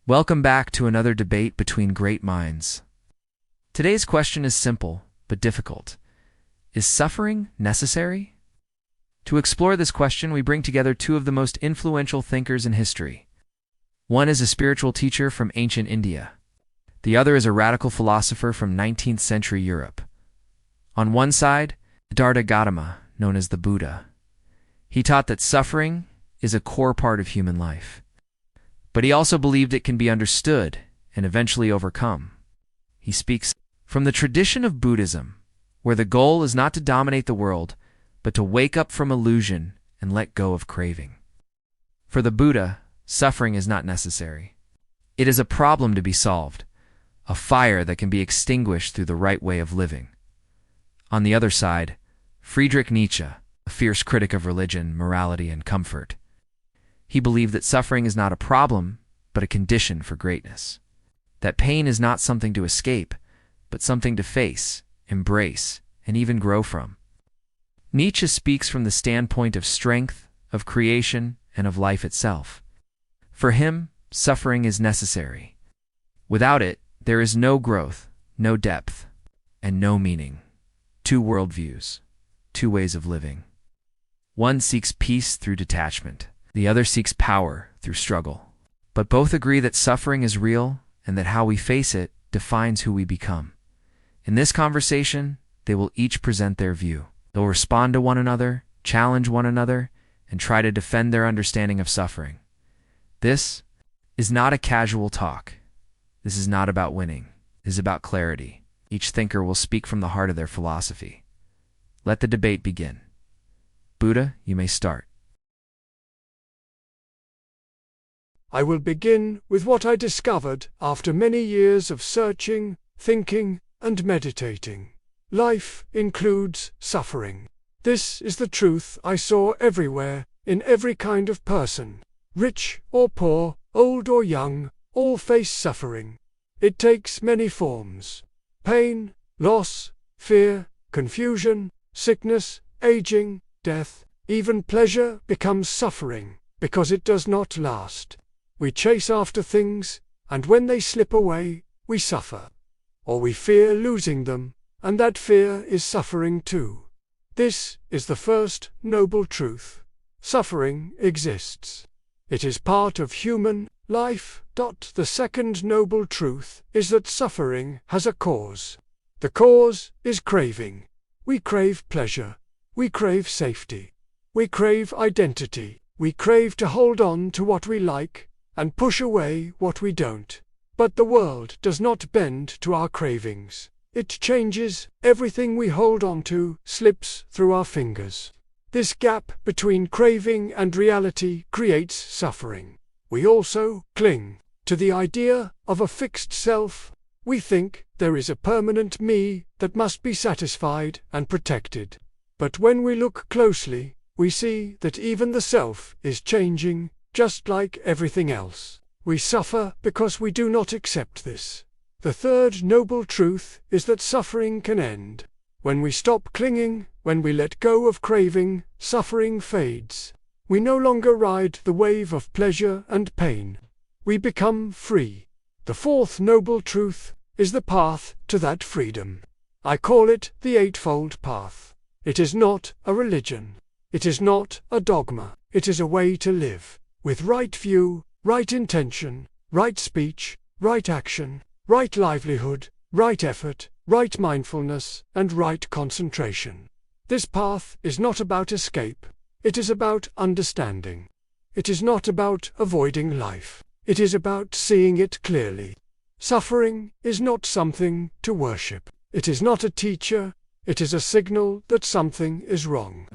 Welcome back to another debate between great minds. Today's question is simple, but difficult. Is suffering necessary? To explore this question, we bring together two of the most influential thinkers in history. One is a spiritual teacher from ancient India. The other is a radical philosopher from 19th century Europe. On one side, Siddhartha Gautama, known as the Buddha. He taught that suffering is a core part of human life. But he also believed it can be understood and eventually overcome. He speaks from the tradition of Buddhism, where the goal is not to dominate the world, but to wake up from illusion and let go of craving. For the Buddha, suffering is not necessary. It is a problem to be solved, a fire that can be extinguished through the right way of living. On the other side, Friedrich Nietzsche, a fierce critic of religion, morality, and comfort. He believed that suffering is not a problem, but a condition for greatness. That pain is not something to escape, but something to face, embrace, and even grow from. Nietzsche speaks from the standpoint of strength, of creation, and of life itself. For him, suffering is necessary. Without it, there is no growth, no depth, and no meaning. Two worldviews, two ways of living. One seeks peace through detachment. The other seeks power through struggle. But both agree that suffering is real and that how we face it defines who we become. In this conversation, they will each present their view. They'll respond to one another, challenge one another, and try to defend their understanding of suffering. This is not a casual talk. This is not about winning. It is about clarity. Each thinker will speak from the heart of their philosophy. Let the debate begin. Buddha, you may start. I will begin with what I discovered after many years of searching, thinking, and meditating. Life includes suffering. This is the truth I saw everywhere, in every kind of person. Rich or poor, old or young, all face suffering. It takes many forms. Pain, loss, fear, confusion, sickness, aging, death, even pleasure becomes suffering, because it does not last. We chase after things, and when they slip away, we suffer. Or we fear losing them, and that fear is suffering too. This is the first noble truth. Suffering exists. It is part of human life. The second noble truth is that suffering has a cause. The cause is craving. We crave pleasure. We crave safety. We crave identity. We crave to hold on to what we like and push away what we don't. But the world does not bend to our cravings. It changes. Everything we hold on to slips through our fingers. This gap between craving and reality creates suffering. We also cling to the idea of a fixed self. We think there is a permanent me that must be satisfied and protected. But when we look closely, we see that even the self is changing, just like everything else. We suffer because we do not accept this. The third noble truth is that suffering can end. When we stop clinging, when we let go of craving, suffering fades. We no longer ride the wave of pleasure and pain. We become free. The fourth noble truth is the path to that freedom. I call it the Eightfold Path. It is not a religion. It is not a dogma. It is a way to live. With right view, right intention, right speech, right action, right livelihood, right effort, right mindfulness, and right concentration. This path is not about escape. It is about understanding. It is not about avoiding life. It is about seeing it clearly. Suffering is not something to worship. It is not a teacher. It is a signal that something is wrong.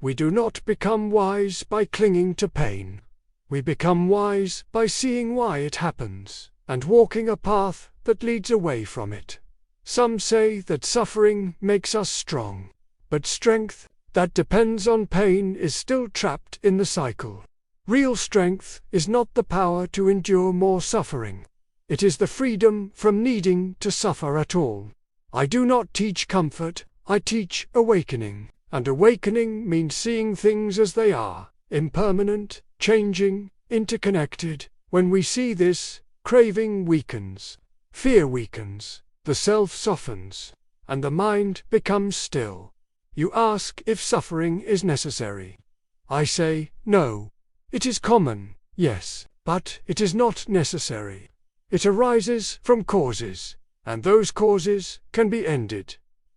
We do not become wise by clinging to pain. We become wise by seeing why it happens, and walking a path that leads away from it. Some say that suffering makes us strong, but strength that depends on pain is still trapped in the cycle. Real strength is not the power to endure more suffering. It is the freedom from needing to suffer at all. I do not teach comfort, I teach awakening, and awakening means seeing things as they are, impermanent, changing, interconnected. When we see this, craving weakens, fear weakens, the self softens, and the mind becomes still. You ask if suffering is necessary. I say, no. It is common, yes, but it is not necessary. It arises from causes, and those causes can be ended.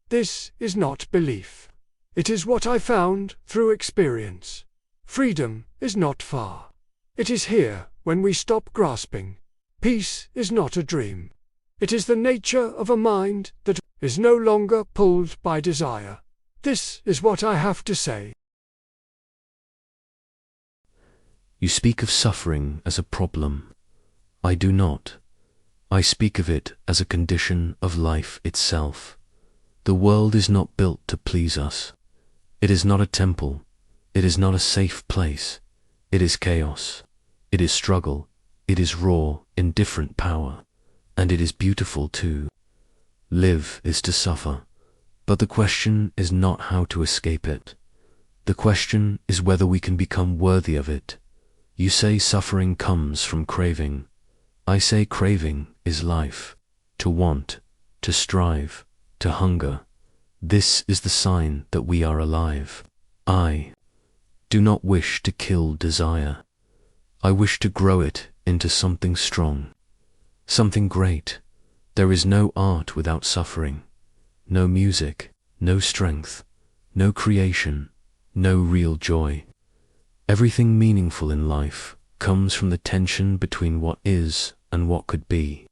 This is not belief. It is what I found through experience. Freedom is not far. It is here when we stop grasping. Peace is not a dream. It is the nature of a mind that is no longer pulled by desire. This is what I have to say. You speak of suffering as a problem. I do not. I speak of it as a condition of life itself. The world is not built to please us. It is not a temple. It is not a safe place. It is chaos. It is struggle. It is raw, indifferent power. And it is beautiful too. Live is to suffer. But the question is not how to escape it. The question is whether we can become worthy of it. You say suffering comes from craving. I say craving is life. To want, to strive, to hunger. This is the sign that we are alive. I do not wish to kill desire. I wish to grow it into something strong, something great. There is no art without suffering, no music, no strength, no creation, no real joy. Everything meaningful in life comes from the tension between what is and what could be,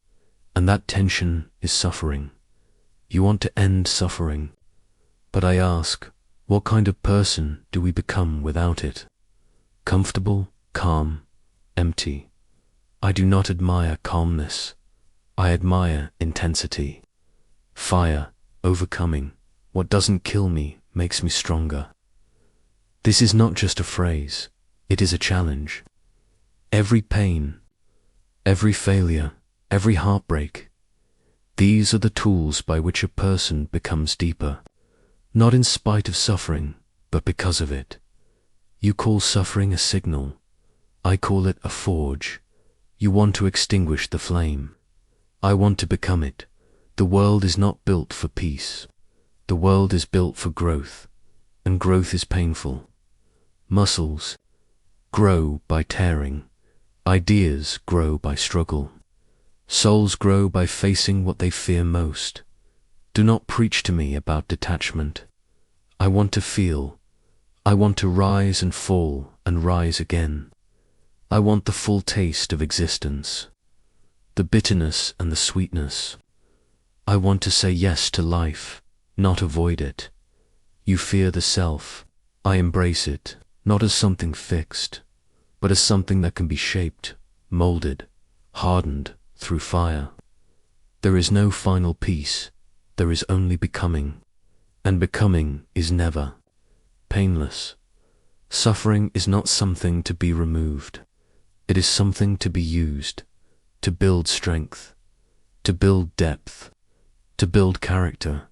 and that tension is suffering. You want to end suffering, but I ask, what kind of person do we become without it? Comfortable, calm, empty. I do not admire calmness. I admire intensity. Fire, overcoming. What doesn't kill me makes me stronger. This is not just a phrase, it is a challenge. Every pain, every failure, every heartbreak, these are the tools by which a person becomes deeper, not in spite of suffering, but because of it. You call suffering a signal, I call it a forge. You want to extinguish the flame. I want to become it. The world is not built for peace. The world is built for growth, and growth is painful. Muscles grow by tearing. Ideas grow by struggle. Souls grow by facing what they fear most. Do not preach to me about detachment. I want to feel. I want to rise and fall and rise again. I want the full taste of existence, the bitterness and the sweetness. I want to say yes to life, not avoid it. You fear the self. I embrace it, not as something fixed, but as something that can be shaped, molded, hardened through fire. There is no final peace. There is only becoming, and becoming is never painless. Suffering is not something to be removed. It is something to be used, to build strength, to build depth, to build character.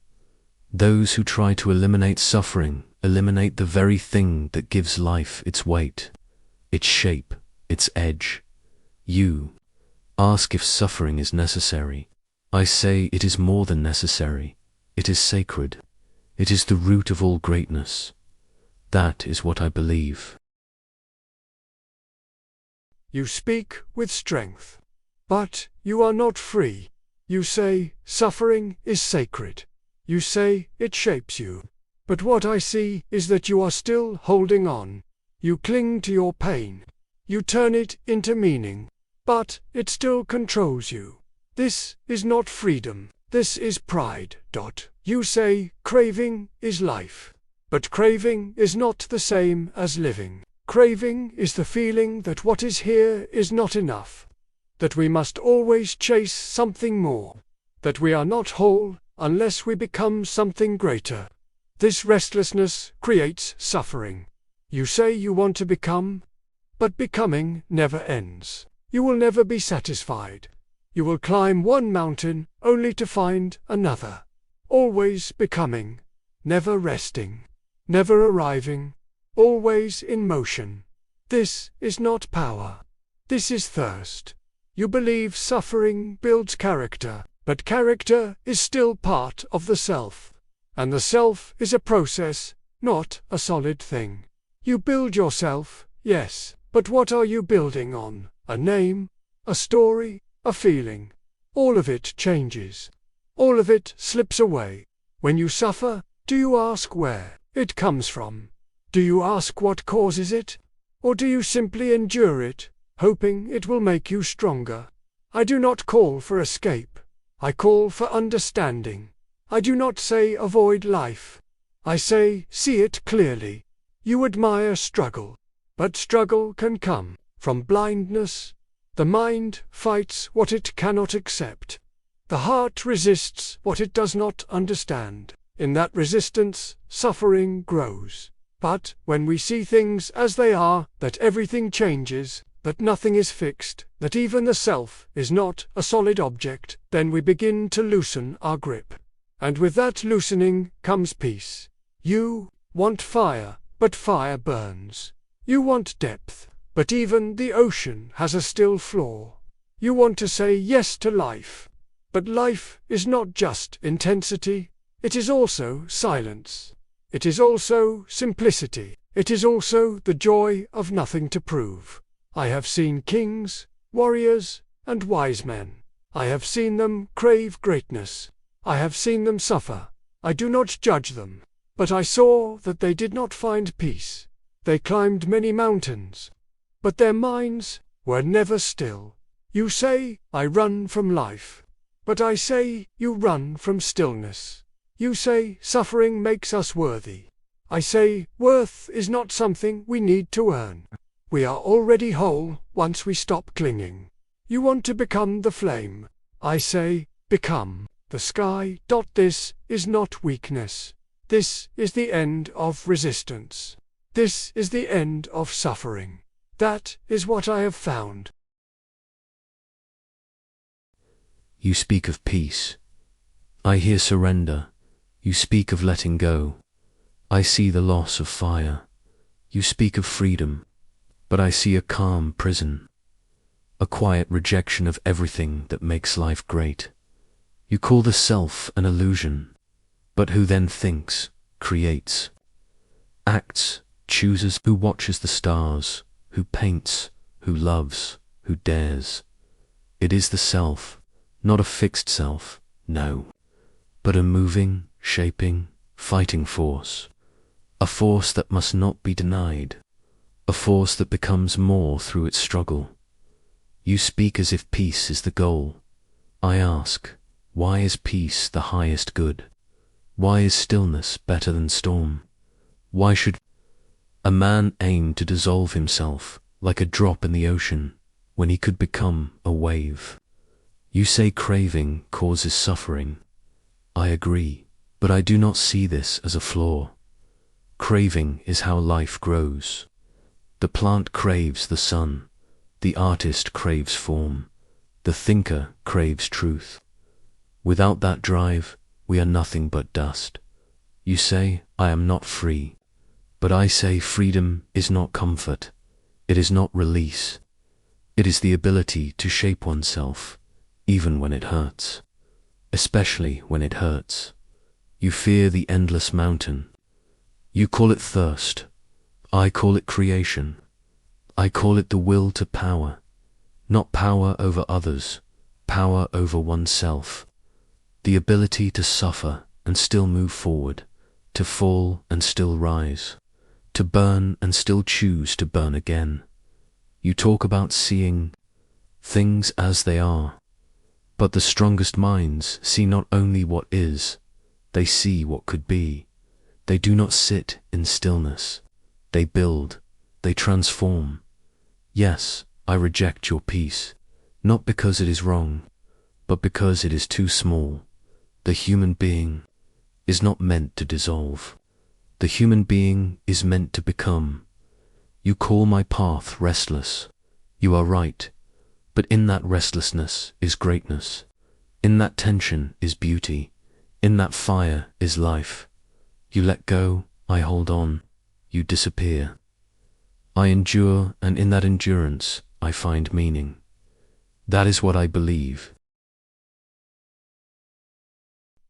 Those who try to eliminate suffering eliminate the very thing that gives life its weight, its shape, its edge. You ask if suffering is necessary. I say it is more than necessary. It is sacred. It is the root of all greatness. That is what I believe. You speak with strength, but you are not free. You say suffering is sacred. You say it shapes you. But what I see is that you are still holding on. You cling to your pain. You turn it into meaning, but it still controls you. This is not freedom. This is pride. You say craving is life, but craving is not the same as living. Craving is the feeling that what is here is not enough, that we must always chase something more, that we are not whole unless we become something greater. This restlessness creates suffering. You say you want to become, but becoming never ends. You will never be satisfied. You will climb one mountain only to find another. Always becoming, never resting, never arriving, always in motion. This is not power. This is thirst. You believe suffering builds character, but character is still part of the self. And the self is a process, not a solid thing. You build yourself, yes, but what are you building on? A name? A story? A feeling? All of it changes. All of it slips away. When you suffer, do you ask where it comes from? Do you ask what causes it? Or do you simply endure it, hoping it will make you stronger? I do not call for escape. I call for understanding. I do not say avoid life. I say see it clearly. You admire struggle, but struggle can come from blindness. The mind fights what it cannot accept. The heart resists what it does not understand. In that resistance, suffering grows. But when we see things as they are, that everything changes, that nothing is fixed, that even the self is not a solid object, then we begin to loosen our grip. And with that loosening comes peace. You want fire, but fire burns. You want depth, but even the ocean has a still floor. You want to say yes to life, but life is not just intensity, it is also silence. It is also simplicity. It is also the joy of nothing to prove. I have seen kings, warriors, and wise men. I have seen them crave greatness. I have seen them suffer. I do not judge them. But I saw that they did not find peace. They climbed many mountains, but their minds were never still. You say, I run from life. But I say, you run from stillness. You say, suffering makes us worthy. I say, worth is not something we need to earn. We are already whole once we stop clinging. You want to become the flame. I say, become the sky. This is not weakness. This is the end of resistance. This is the end of suffering. That is what I have found. You speak of peace. I hear surrender. You speak of letting go. I see the loss of fire. You speak of freedom, but I see a calm prison, a quiet rejection of everything that makes life great. You call the self an illusion, but who then thinks, creates, acts, chooses, who watches the stars, who paints, who loves, who dares? It is the self, not a fixed self, no, but a moving, shaping, fighting force, a force that must not be denied, a force that becomes more through its struggle. You speak as if peace is the goal. I ask, why is peace the highest good? Why is stillness better than storm? Why should a man aim to dissolve himself like a drop in the ocean when he could become a wave? You say craving causes suffering. I agree, but I do not see this as a flaw. Craving is how life grows. The plant craves the sun, the artist craves form, the thinker craves truth. Without that drive, we are nothing but dust. You say, I am not free, but I say freedom is not comfort, it is not release. It is the ability to shape oneself, even when it hurts, especially when it hurts. You fear the endless mountain. You call it thirst. I call it creation. I call it the will to power, not power over others, power over oneself. The ability to suffer and still move forward, to fall and still rise, to burn and still choose to burn again. You talk about seeing things as they are, but the strongest minds see not only what is, they see what could be. They do not sit in stillness. They build, they transform. Yes, I reject your peace, not because it is wrong, but because it is too small. The human being is not meant to dissolve. The human being is meant to become. You call my path restless. You are right, but in that restlessness is greatness. In that tension is beauty. In that fire is life. You let go, I hold on. You disappear. I endure, and in that endurance I find meaning. That is what I believe.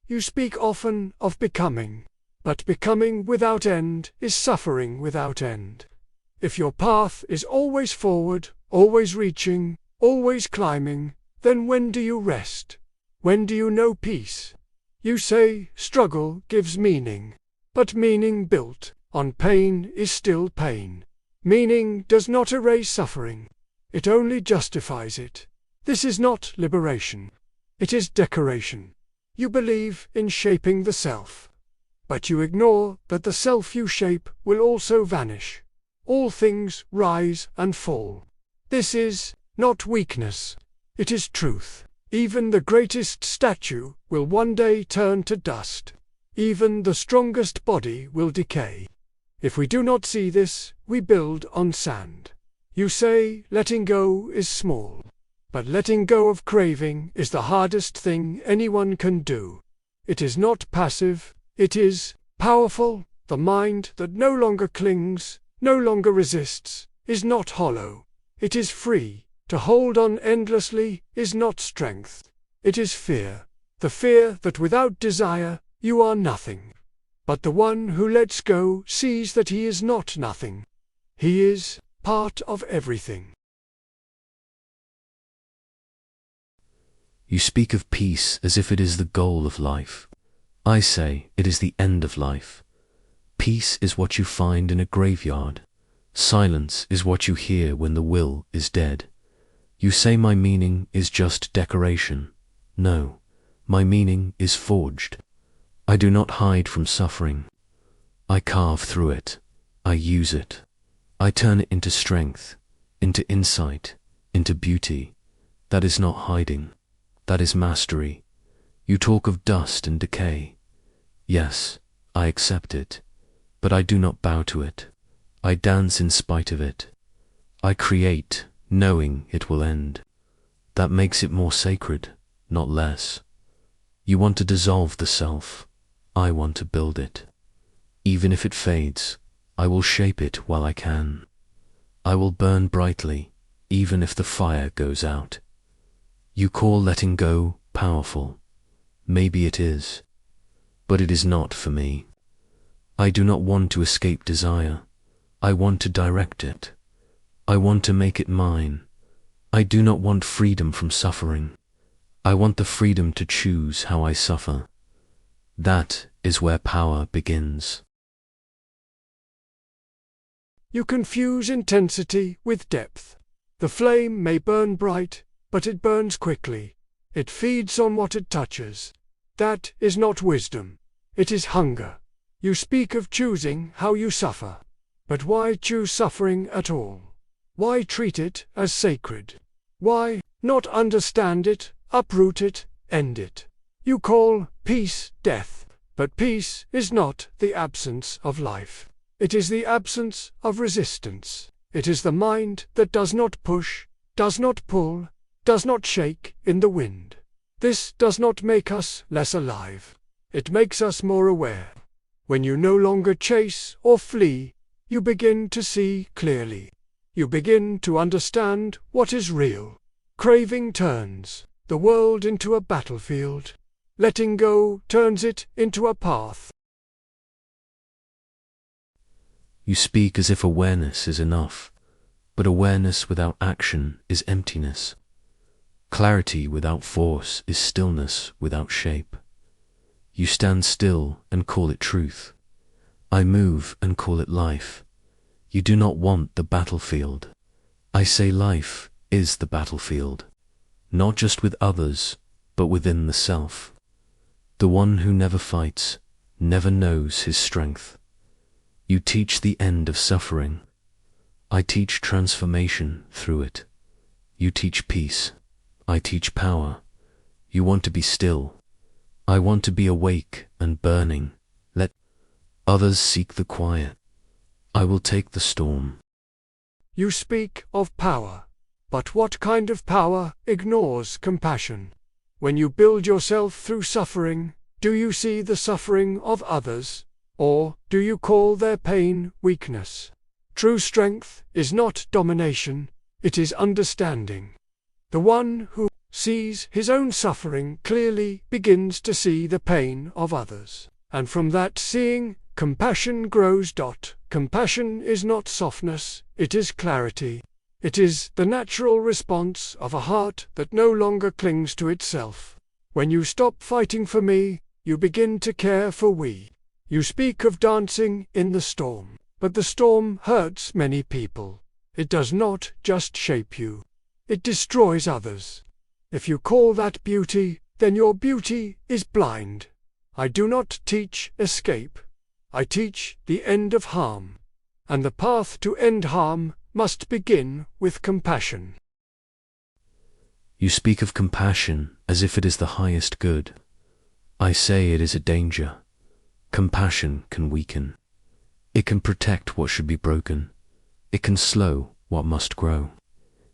You speak often of becoming, but becoming without end is suffering without end. If your path is always forward, always reaching, always climbing, then when do you rest? When do you know peace? You say struggle gives meaning, but meaning built on pain is still pain. Meaning does not erase suffering. It only justifies it. This is not liberation. It is decoration. You believe in shaping the self, but you ignore that the self you shape will also vanish. All things rise and fall. This is not weakness. It is truth. Even the greatest statue will one day turn to dust. Even the strongest body will decay. If we do not see this, we build on sand. You say letting go is small, but letting go of craving is the hardest thing anyone can do. It is not passive, it is powerful. The mind that no longer clings, no longer resists, is not hollow. It is free. To hold on endlessly is not strength. It is fear. The fear that without desire, you are nothing. But the one who lets go sees that he is not nothing. He is part of everything. You speak of peace as if it is the goal of life. I say it is the end of life. Peace is what you find in a graveyard. Silence is what you hear when the will is dead. You say my meaning is just decoration. No, my meaning is forged. I do not hide from suffering. I carve through it. I use it. I turn it into strength, into insight, into beauty. That is not hiding. That is mastery. You talk of dust and decay. Yes, I accept it, but I do not bow to it. I dance in spite of it. I create, knowing it will end. That makes it more sacred, not less. You want to dissolve the self. I want to build it. Even if it fades, I will shape it while I can. I will burn brightly, even if the fire goes out. You call letting go powerful. Maybe it is, but it is not for me. I do not want to escape desire. I want to direct it. I want to make it mine. I do not want freedom from suffering. I want the freedom to choose how I suffer. That is where power begins. You confuse intensity with depth. The flame may burn bright, but it burns quickly. It feeds on what it touches. That is not wisdom. It is hunger. You speak of choosing how you suffer. But why choose suffering at all? Why treat it as sacred? Why not understand it, uproot it, end it? You call peace death, but peace is not the absence of life. It is the absence of resistance. It is the mind that does not push, does not pull, does not shake in the wind. This does not make us less alive. It makes us more aware. When you no longer chase or flee, you begin to see clearly. You begin to understand what is real. Craving turns the world into a battlefield. Letting go turns it into a path. You speak as if awareness is enough, but awareness without action is emptiness. Clarity without force is stillness without shape. You stand still and call it truth. I move and call it life. You do not want the battlefield. I say life is the battlefield, not just with others, but within the self. The one who never fights, never knows his strength. You teach the end of suffering. I teach transformation through it. You teach peace. I teach power. You want to be still. I want to be awake and burning. Let others seek the quiet. I will take the storm. You speak of power, but what kind of power ignores compassion? When you build yourself through suffering, do you see the suffering of others, or do you call their pain weakness? True strength is not domination, it is understanding. The one who sees his own suffering clearly begins to see the pain of others. And from that seeing, compassion grows. Compassion is not softness, it is clarity. It is the natural response of a heart that no longer clings to itself. When you stop fighting for me, you begin to care for we. You speak of dancing in the storm, but the storm hurts many people. It does not just shape you. It destroys others. If you call that beauty, then your beauty is blind. I do not teach escape. I teach the end of harm. And the path to end harm must begin with compassion. You speak of compassion as if it is the highest good. I say it is a danger. Compassion can weaken. It can protect what should be broken. It can slow what must grow.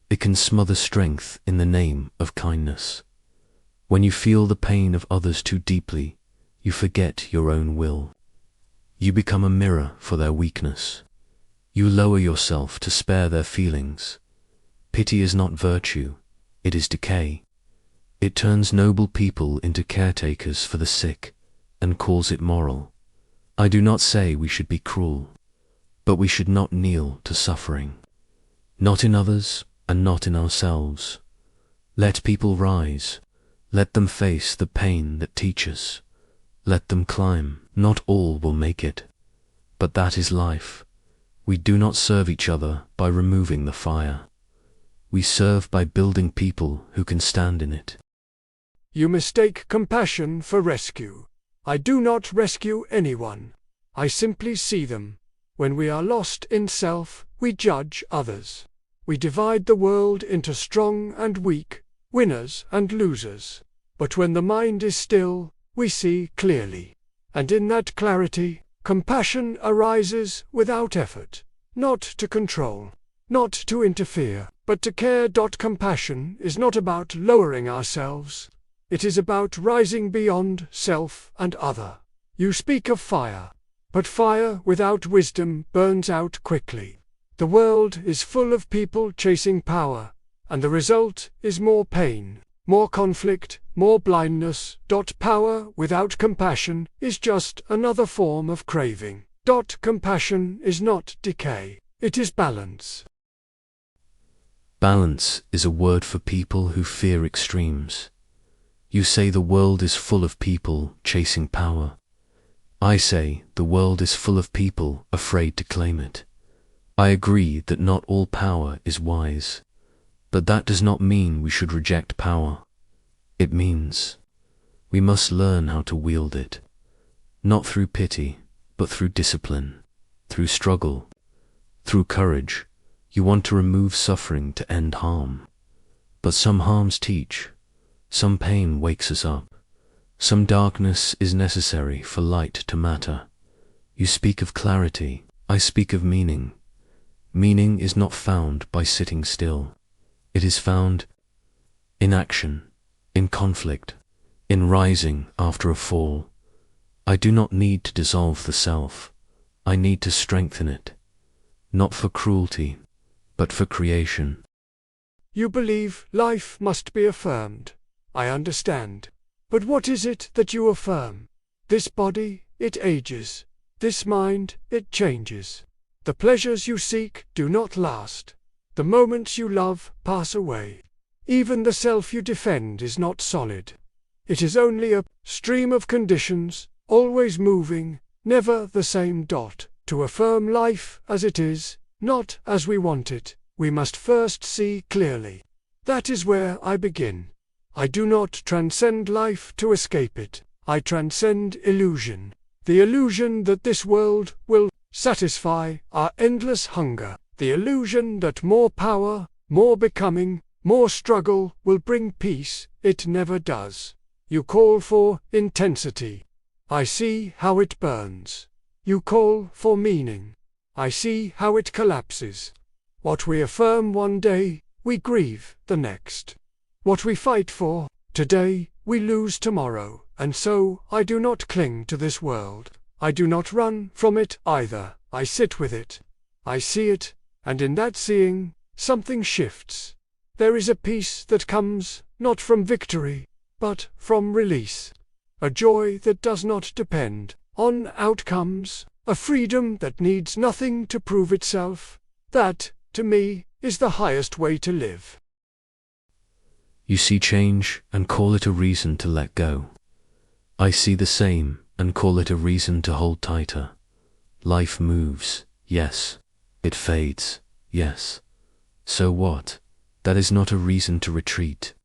It can smother strength in the name of kindness. When you feel the pain of others too deeply, you forget your own will. You become a mirror for their weakness. You lower yourself to spare their feelings. Pity is not virtue, it is decay. It turns noble people into caretakers for the sick and calls it moral. I do not say we should be cruel, but we should not kneel to suffering. Not in others and not in ourselves. Let people rise. Let them face the pain that teaches. Let them climb. Not all will make it, but that is life. We do not serve each other by removing the fire. We serve by building people who can stand in it. You mistake compassion for rescue. I do not rescue anyone. I simply see them. When we are lost in self, we judge others. We divide the world into strong and weak, winners and losers. But when the mind is still, we see clearly. And in that clarity, compassion arises without effort, not to control, not to interfere, but to care. Compassion is not about lowering ourselves. It is about rising beyond self and other. You speak of fire, but fire without wisdom burns out quickly. The world is full of people chasing power, and the result is more pain, more conflict, more blindness. Power without compassion is just another form of craving. Compassion is not decay, it is balance. Balance is a word for people who fear extremes. You say the world is full of people chasing power. I say the world is full of people afraid to claim it. I agree that not all power is wise, but that does not mean we should reject power. It means we must learn how to wield it, not through pity, but through discipline, through struggle, through courage. You want to remove suffering to end harm, but some harms teach, some pain wakes us up, some darkness is necessary for light to matter. You speak of clarity, I speak of meaning. Meaning is not found by sitting still. It is found in action, in conflict, in rising after a fall. I do not need to dissolve the self. I need to strengthen it, not for cruelty, but for creation. You believe life must be affirmed. I understand. But what is it that you affirm? This body, it ages. This mind, it changes. The pleasures you seek do not last. The moments you love pass away. Even the self you defend is not solid. It is only a stream of conditions, always moving, never the same. To affirm life as it is, not as we want it, we must first see clearly. That is where I begin. I do not transcend life to escape it. I transcend illusion. The illusion that this world will satisfy our endless hunger. The illusion that more power, more becoming, more struggle will bring peace. It never does. You call for intensity. I see how it burns. You call for meaning. I see how it collapses. What we affirm one day, we grieve the next. What we fight for today, we lose tomorrow. And so I do not cling to this world. I do not run from it either. I sit with it. I see it, and in that seeing, something shifts. There is a peace that comes not from victory, but from release. A joy that does not depend on outcomes, a freedom that needs nothing to prove itself. That, to me, is the highest way to live. You see change and call it a reason to let go. I see the same and call it a reason to hold tighter. Life moves, yes. It fades, yes. So what? That is not a reason to retreat.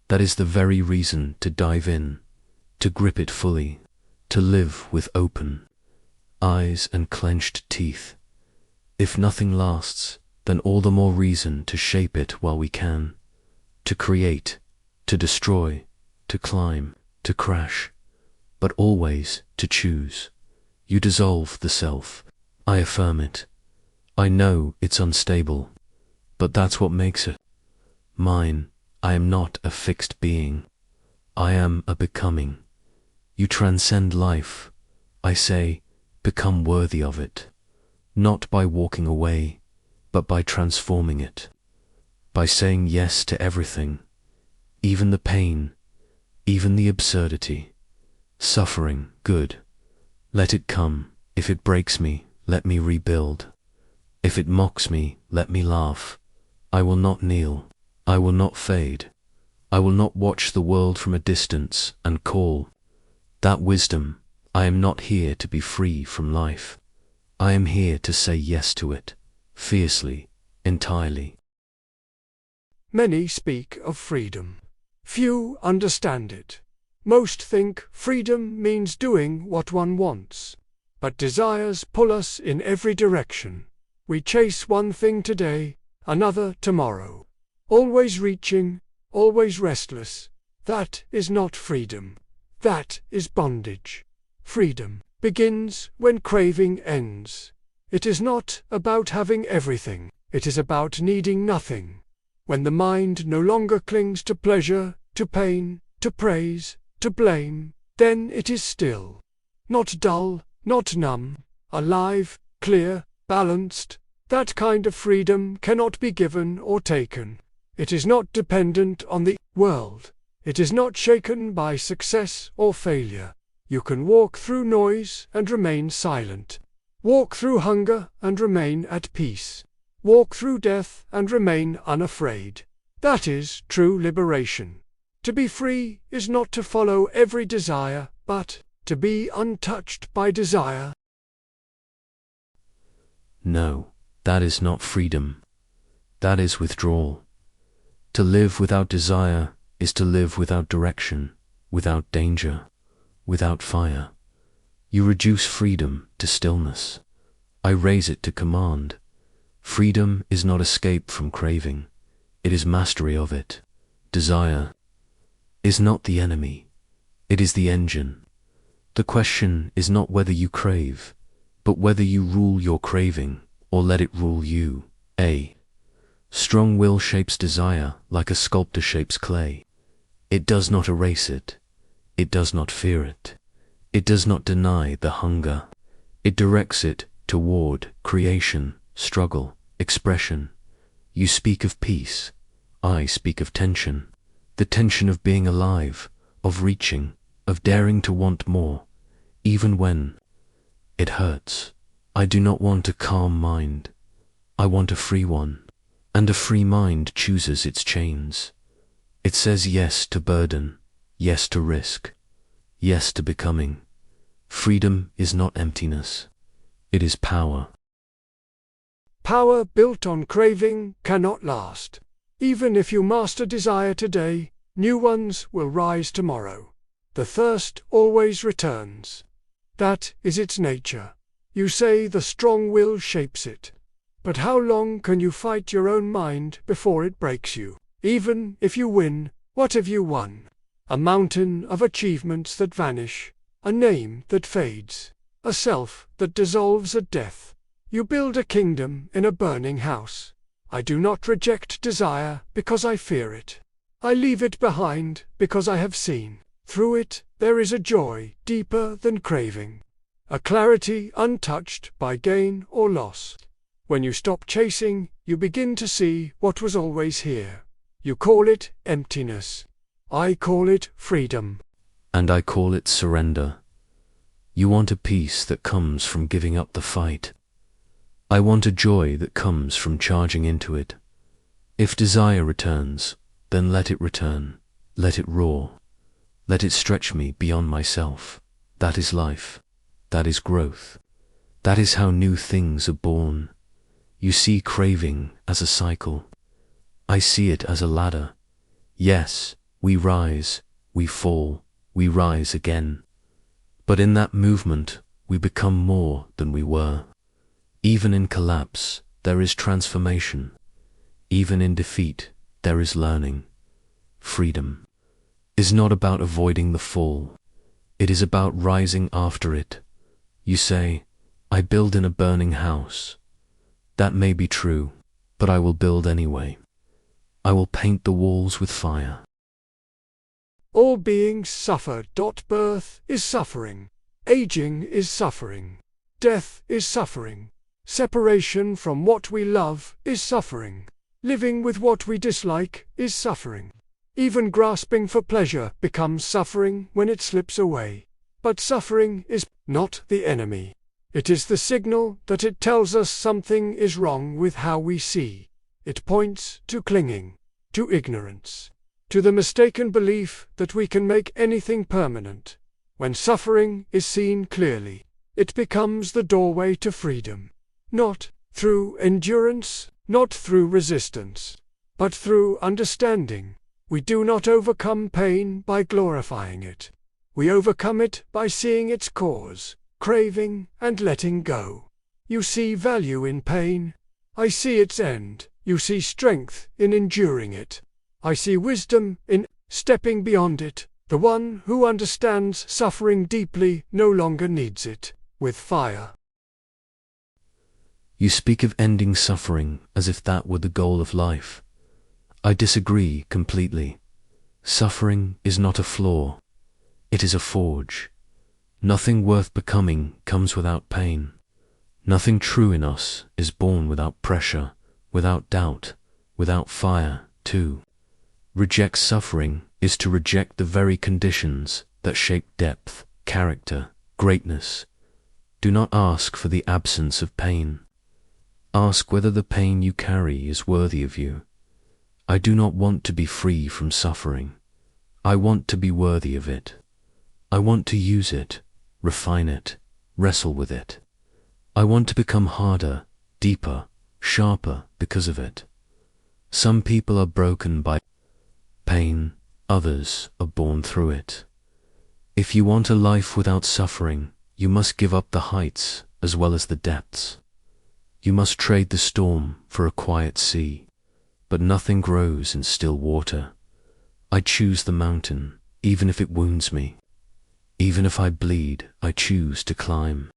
That is the very reason to dive in, to grip it fully, to live with open eyes and clenched teeth. If nothing lasts, then all the more reason to shape it while we can, to create, to destroy, to climb, to crash, but always to choose. You dissolve the self. I affirm it. I know it's unstable, but that's what makes it mine. I am not a fixed being. I am a becoming. You transcend life. I say, become worthy of it, not by walking away, but by transforming it, by saying yes to everything, even the pain, even the absurdity, suffering, good. Let it come. If it breaks me, let me rebuild. If it mocks me, let me laugh. I will not kneel. I will not fade. I will not watch the world from a distance and call that wisdom. I am not here to be free from life. I am here to say yes to it, fiercely, entirely. Many speak of freedom. Few understand it. Most think freedom means doing what one wants. But desires pull us in every direction. We chase one thing today, another tomorrow. Always reaching, always restless. That is not freedom. That is bondage. Freedom begins when craving ends. It is not about having everything. It is about needing nothing. When the mind no longer clings to pleasure, to pain, to praise, to blame, then it is still. Not dull, not numb. Alive, clear, balanced. That kind of freedom cannot be given or taken. It is not dependent on the world. It is not shaken by success or failure. You can walk through noise and remain silent. Walk through hunger and remain at peace. Walk through death and remain unafraid. That is true liberation. To be free is not to follow every desire, but to be untouched by desire. No, that is not freedom. That is withdrawal. To live without desire is to live without direction, without danger, without fire. You reduce freedom to stillness. I raise it to command. Freedom is not escape from craving. It is mastery of it. Desire is not the enemy. It is the engine. The question is not whether you crave, but whether you rule your craving or let it rule you. A strong will shapes desire like a sculptor shapes clay. It does not erase it. It does not fear it. It does not deny the hunger. It directs it toward creation, struggle, expression. You speak of peace. I speak of tension. The tension of being alive, of reaching, of daring to want more, even when it hurts. I do not want a calm mind. I want a free one. And a free mind chooses its chains. It says yes to burden, yes to risk, yes to becoming. Freedom is not emptiness. It is power. Power built on craving cannot last. Even if you master desire today, new ones will rise tomorrow. The thirst always returns. That is its nature. You say the strong will shapes it. But how long can you fight your own mind before it breaks you? Even if you win, what have you won? A mountain of achievements that vanish, a name that fades, a self that dissolves at death. You build a kingdom in a burning house. I do not reject desire because I fear it. I leave it behind because I have seen. Through it there is a joy deeper than craving, a clarity untouched by gain or loss. When you stop chasing, you begin to see what was always here. You call it emptiness. I call it freedom. And I call it surrender. You want a peace that comes from giving up the fight. I want a joy that comes from charging into it. If desire returns, then let it return. Let it roar. Let it stretch me beyond myself. That is life. That is growth. That is how new things are born. You see craving as a cycle. I see it as a ladder. Yes, we rise, we fall, we rise again. But in that movement, we become more than we were. Even in collapse, there is transformation. Even in defeat, there is learning. Freedom is not about avoiding the fall. It is about rising after it. You say, I build in a burning house. That may be true, but I will build anyway. I will paint the walls with fire. All beings suffer. Birth is suffering. Aging is suffering. Death is suffering. Separation from what we love is suffering. Living with what we dislike is suffering. Even grasping for pleasure becomes suffering when it slips away. But suffering is not the enemy. It is the signal that it tells us something is wrong with how we see. It points to clinging, to ignorance, to the mistaken belief that we can make anything permanent. When suffering is seen clearly, it becomes the doorway to freedom. Not through endurance, not through resistance, but through understanding. We do not overcome pain by glorifying it. We overcome it by seeing its cause, craving, and letting go. You see value in pain. I see its end. You see strength in enduring it. I see wisdom in stepping beyond it. The one who understands suffering deeply no longer needs it. With fire. You speak of ending suffering as if that were the goal of life. I disagree completely. Suffering is not a flaw. It is a forge. Nothing worth becoming comes without pain. Nothing true in us is born without pressure, without doubt, without fire, too. Reject suffering is to reject the very conditions that shape depth, character, greatness. Do not ask for the absence of pain. Ask whether the pain you carry is worthy of you. I do not want to be free from suffering. I want to be worthy of it. I want to use it, refine it, wrestle with it. I want to become harder, deeper, sharper because of it. Some people are broken by pain, others are born through it. If you want a life without suffering, you must give up the heights as well as the depths. You must trade the storm for a quiet sea, but nothing grows in still water. I choose the mountain, even if it wounds me. Even if I bleed, I choose to climb.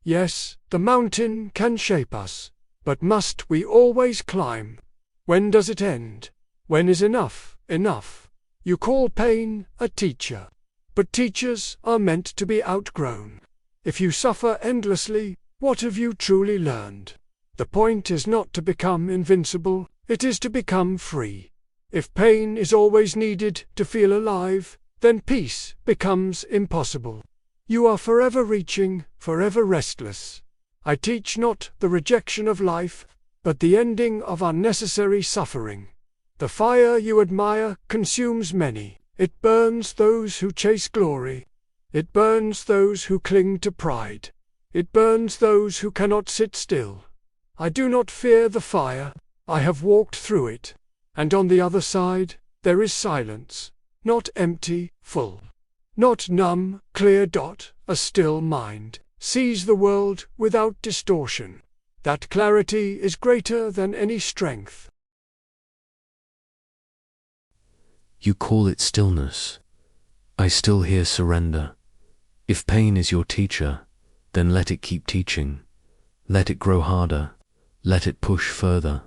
Yes, the mountain can shape us, but must we always climb? When does it end? When is enough enough? You call pain a teacher, but teachers are meant to be outgrown. If you suffer endlessly, what have you truly learned? The point is not to become invincible, it is to become free. If pain is always needed to feel alive, then peace becomes impossible. You are forever reaching, forever restless. I teach not the rejection of life, but the ending of unnecessary suffering. The fire you admire consumes many. It burns those who chase glory. It burns those who cling to pride. It burns those who cannot sit still. I do not fear the fire. I have walked through it. And on the other side, there is silence. Not empty, full. Not numb, clear. A still mind sees the world without distortion. That clarity is greater than any strength. You call it stillness. I still hear surrender. If pain is your teacher, then let it keep teaching. Let it grow harder. Let it push further.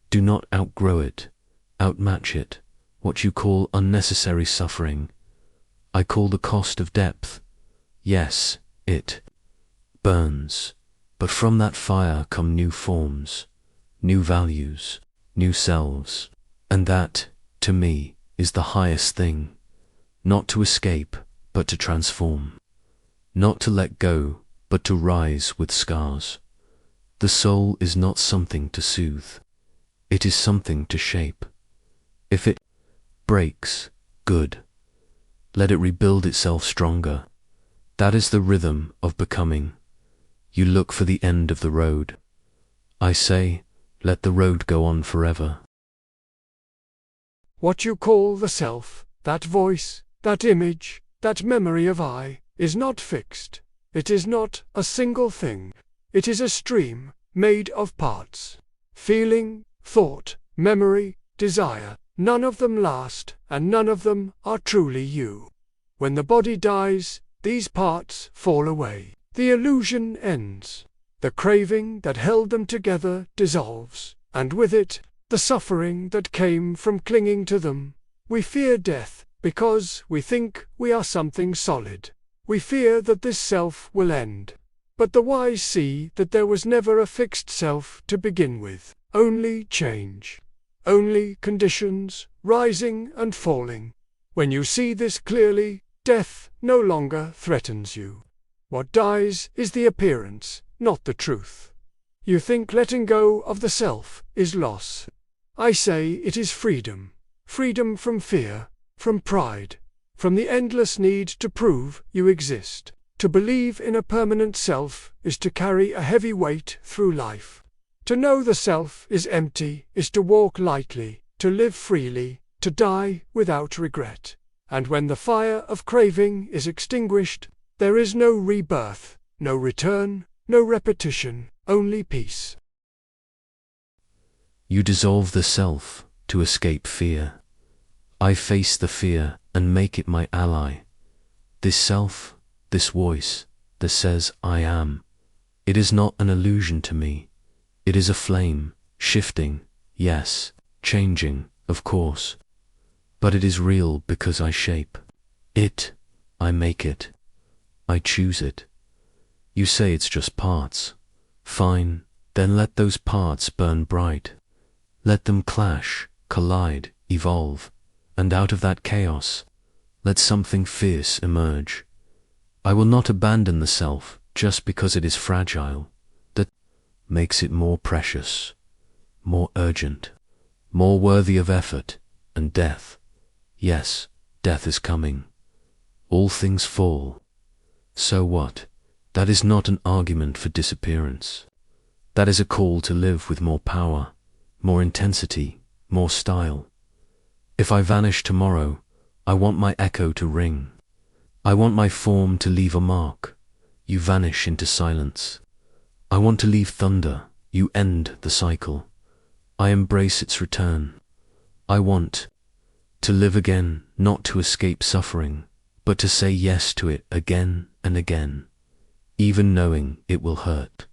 Do not outgrow it, outmatch it, what you call unnecessary suffering. I call the cost of depth. Yes, it burns, but from that fire come new forms, new values, new selves. And that, to me, is the highest thing. Not to escape, but to transform. Not to let go, but to rise with scars. The soul is not something to soothe. It is something to shape. If it breaks, good. Let it rebuild itself stronger. That is the rhythm of becoming. You look for the end of the road. I say, let the road go on forever. What you call the self, that voice, that image, that memory of I, is not fixed. It is not a single thing. It is a stream, made of parts. Feeling, thought, memory, desire, none of them last, and none of them are truly you. When the body dies, these parts fall away. The illusion ends. The craving that held them together dissolves, and with it, the suffering that came from clinging to them. We fear death, because we think we are something solid. We fear that this self will end. But the wise see that there was never a fixed self to begin with, only change. Only conditions, rising and falling. When you see this clearly, death no longer threatens you. What dies is the appearance, not the truth. You think letting go of the self is loss. I say it is freedom. Freedom from fear, from pride, from the endless need to prove you exist. To believe in a permanent self is to carry a heavy weight through life. To know the self is empty is to walk lightly, to live freely, to die without regret. And when the fire of craving is extinguished, there is no rebirth, no return, no repetition, only peace. You dissolve the self to escape fear. I face the fear and make it my ally. This self, this voice that says I am, it is not an illusion to me. It is a flame, shifting, yes, changing, of course. But it is real because I shape it, I make it, I choose it. You say it's just parts. Fine, then let those parts burn bright. Let them clash, collide, evolve, and out of that chaos, let something fierce emerge. I will not abandon the self just because it is fragile. That makes it more precious, more urgent, more worthy of effort and death. Yes, death is coming. All things fall. So what? That is not an argument for disappearance. That is a call to live with more power, more intensity, more style. If I vanish tomorrow, I want my echo to ring. I want my form to leave a mark. You vanish into silence. I want to leave thunder. You end the cycle. I embrace its return. I want to live again, not to escape suffering, but to say yes to it again and again, even knowing it will hurt,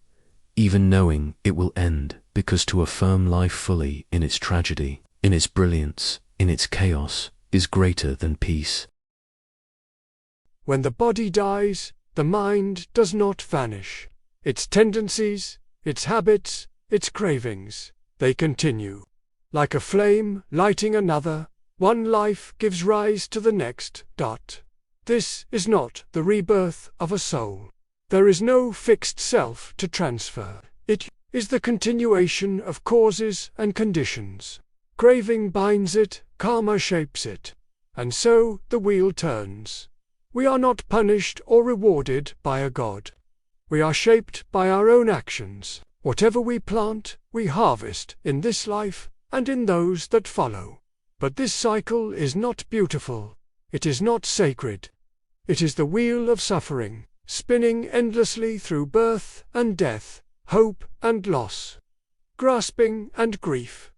even knowing it will end, because to affirm life fully in its tragedy, in its brilliance, in its chaos, is greater than peace. When the body dies, the mind does not vanish. Its tendencies, its habits, its cravings, they continue. Like a flame lighting another, one life gives rise to the next. This is not the rebirth of a soul. There is no fixed self to transfer. It is the continuation of causes and conditions. Craving binds it, karma shapes it. And so the wheel turns. We are not punished or rewarded by a god. We are shaped by our own actions. Whatever we plant, we harvest in this life and in those that follow. But this cycle is not beautiful. It is not sacred. It is the wheel of suffering, spinning endlessly through birth and death, hope and loss, grasping and grief.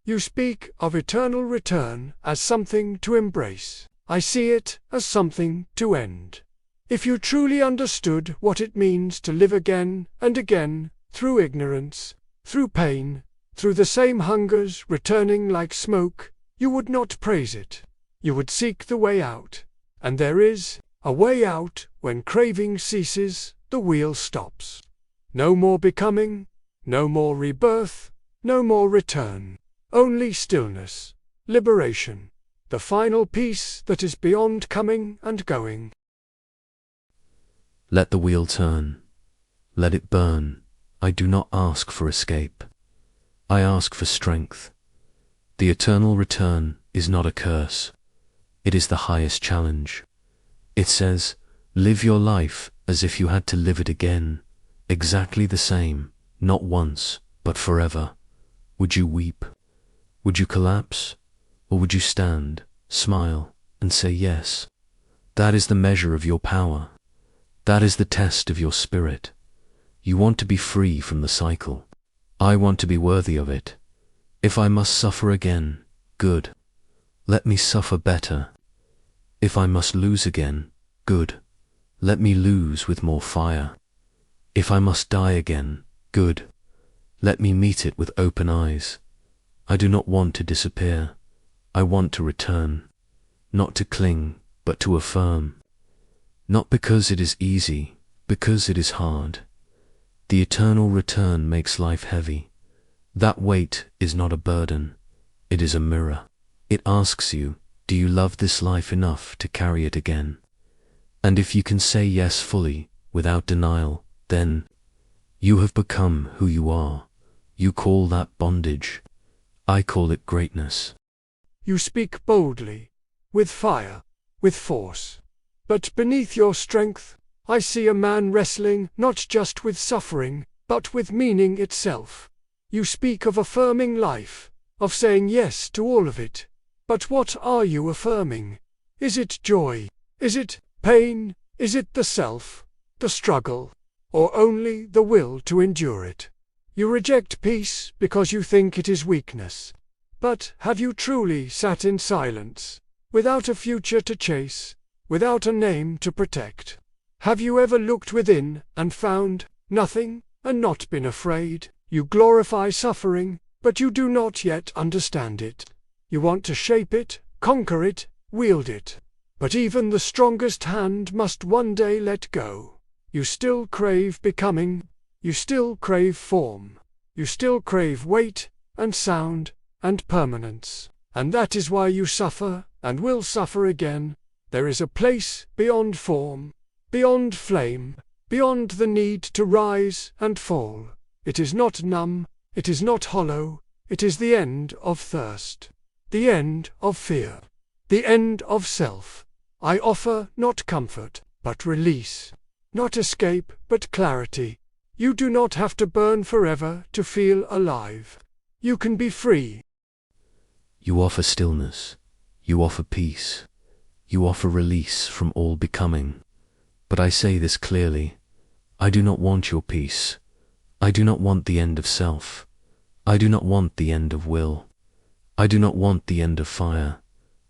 You speak of eternal return as something to embrace. I see it as something to end. If you truly understood what it means to live again and again, through ignorance, through pain, through the same hungers returning like smoke, you would not praise it. You would seek the way out. And there is a way out. When craving ceases, the wheel stops. No more becoming, no more rebirth, no more return. Only stillness, liberation, the final peace that is beyond coming and going. Let the wheel turn. Let it burn. I do not ask for escape. I ask for strength. The eternal return is not a curse. It is the highest challenge. It says, live your life as if you had to live it again, exactly the same, not once, but forever. Would you weep? Would you collapse? Or would you stand, smile, and say yes? That is the measure of your power. That is the test of your spirit. You want to be free from the cycle. I want to be worthy of it. If I must suffer again, good. Let me suffer better. If I must lose again, good. Let me lose with more fire. If I must die again, good. Let me meet it with open eyes. I do not want to disappear. I want to return. Not to cling, but to affirm. Not because it is easy, because it is hard. The eternal return makes life heavy. That weight is not a burden. It is a mirror. It asks you, do you love this life enough to carry it again? And if you can say yes fully, without denial, then you have become who you are. You call that bondage. I call it greatness. You speak boldly, with fire, with force. But beneath your strength, I see a man wrestling not just with suffering, but with meaning itself. You speak of affirming life, of saying yes to all of it. But what are you affirming? Is it joy? Is it pain? Is it the self, the struggle, or only the will to endure it? You reject peace because you think it is weakness. But have you truly sat in silence, without a future to chase, without a name to protect? Have you ever looked within and found nothing, and not been afraid? You glorify suffering, but you do not yet understand it. You want to shape it, conquer it, wield it. But even the strongest hand must one day let go. You still crave becoming. You still crave form. You still crave weight, and sound, and permanence. And that is why you suffer, and will suffer again. There is a place beyond form, beyond flame, beyond the need to rise and fall. It is not numb, it is not hollow, it is the end of thirst. The end of fear. The end of self. I offer not comfort, but release. Not escape, but clarity. You do not have to burn forever to feel alive. You can be free. You offer stillness. You offer peace. You offer release from all becoming. But I say this clearly. I do not want your peace. I do not want the end of self. I do not want the end of will. I do not want the end of fire.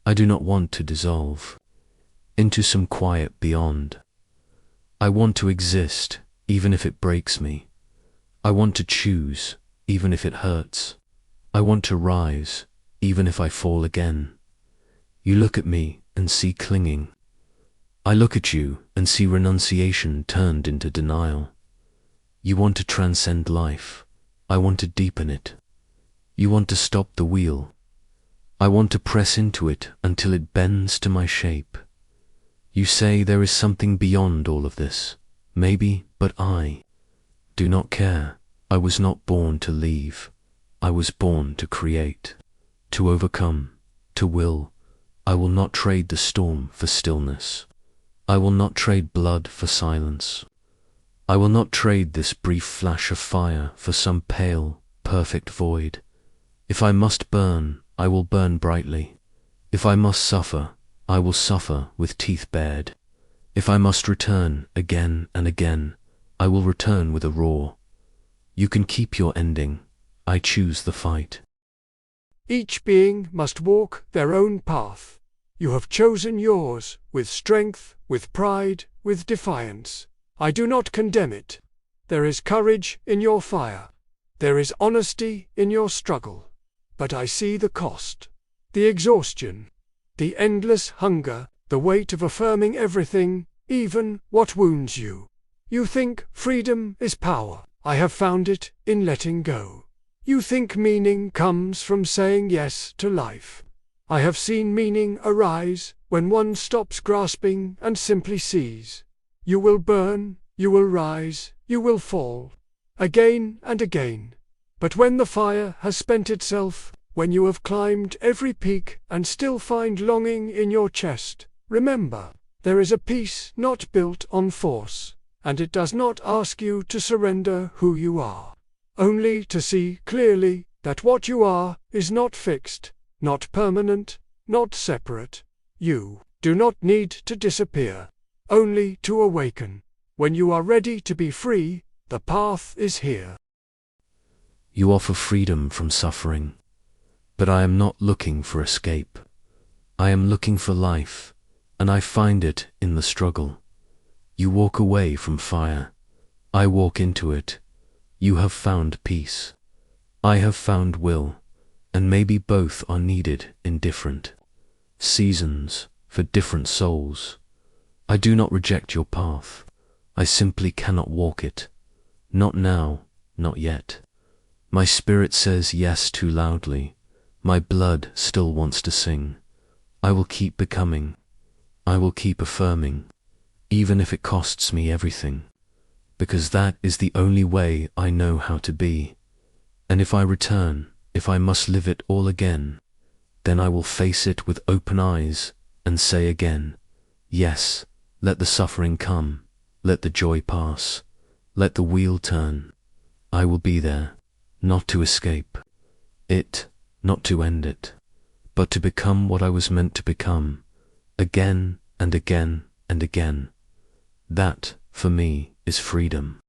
I do not want to dissolve into some quiet beyond. I want to exist, even if it breaks me. I want to choose, even if it hurts. I want to rise, even if I fall again. You look at me and see clinging. I look at you and see renunciation turned into denial. You want to transcend life. I want to deepen it. You want to stop the wheel. I want to press into it until it bends to my shape. You say there is something beyond all of this. Maybe, but I do not care. I was not born to leave. I was born to create, to overcome, to will. I will not trade the storm for stillness. I will not trade blood for silence. I will not trade this brief flash of fire for some pale, perfect void. If I must burn, I will burn brightly. If I must suffer, I will suffer with teeth bared. If I must return again and again, I will return with a roar. You can keep your ending. I choose the fight. Each being must walk their own path. You have chosen yours, with strength, with pride, with defiance. I do not condemn it. There is courage in your fire. There is honesty in your struggle. But I see the cost. The exhaustion. The endless hunger. The weight of affirming everything, even what wounds you. You think freedom is power. I have found it in letting go. You think meaning comes from saying yes to life. I have seen meaning arise when one stops grasping and simply sees. You will burn, you will rise, you will fall. Again and again. But when the fire has spent itself, when you have climbed every peak and still find longing in your chest, remember, there is a peace not built on force, and it does not ask you to surrender who you are. Only to see clearly that what you are is not fixed, not permanent, not separate. You do not need to disappear, only to awaken. When you are ready to be free, the path is here. You offer freedom from suffering, but I am not looking for escape. I am looking for life, and I find it in the struggle. You walk away from fire. I walk into it. You have found peace. I have found will, and maybe both are needed in different seasons for different souls. I do not reject your path. I simply cannot walk it. Not now, not yet. My spirit says yes too loudly. My blood still wants to sing. I will keep becoming. I will keep affirming, even if it costs me everything, because that is the only way I know how to be. And if I return, if I must live it all again, then I will face it with open eyes and say again, yes, let the suffering come, let the joy pass, let the wheel turn. I will be there, not to escape it, not to end it, but to become what I was meant to become, again and again and again. That, for me, is freedom.